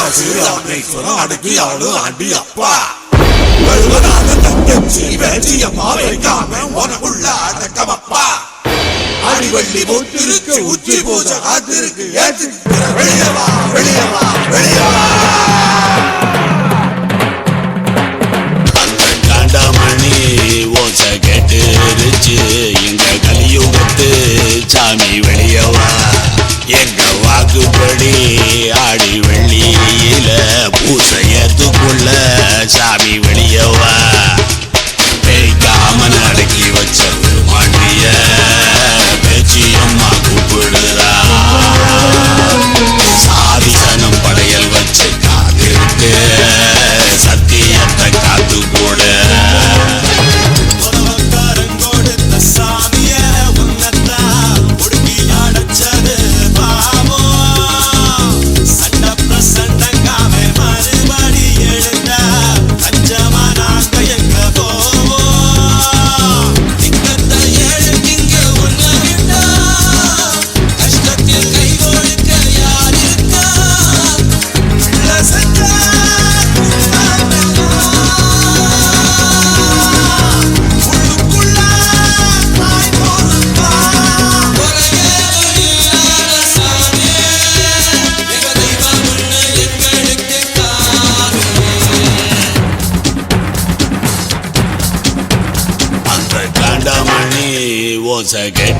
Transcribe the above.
அடக்கி ஆளு அடி அப்பா தங்கச்சி வேட்டியம்மா வைக்காம உனக்குள்ள அடக்கமப்பா அடிவள்ளி போட்டிருக்கு உச்சி பூஜை காத்திருக்கு வெளியவா வெளியவா வெளியவா காண்டாமணி ஓச கேட்டுருச்சு எங்க கலியுகத்து சாமி வெளியவா எங்க வாக்குப்படி ஆடி வெள்ளியில பூசையத்துக்குள்ள சாமி வெளியவா பேய்க்காம அடக்கி வச்ச மாண்டிய பேச்சியம்மா கூப்பிடுறா சாதிசனம் படையல் வச்சு காதிருக்கு சத்தியத்தை காத்து கூட ஓச கேட்டு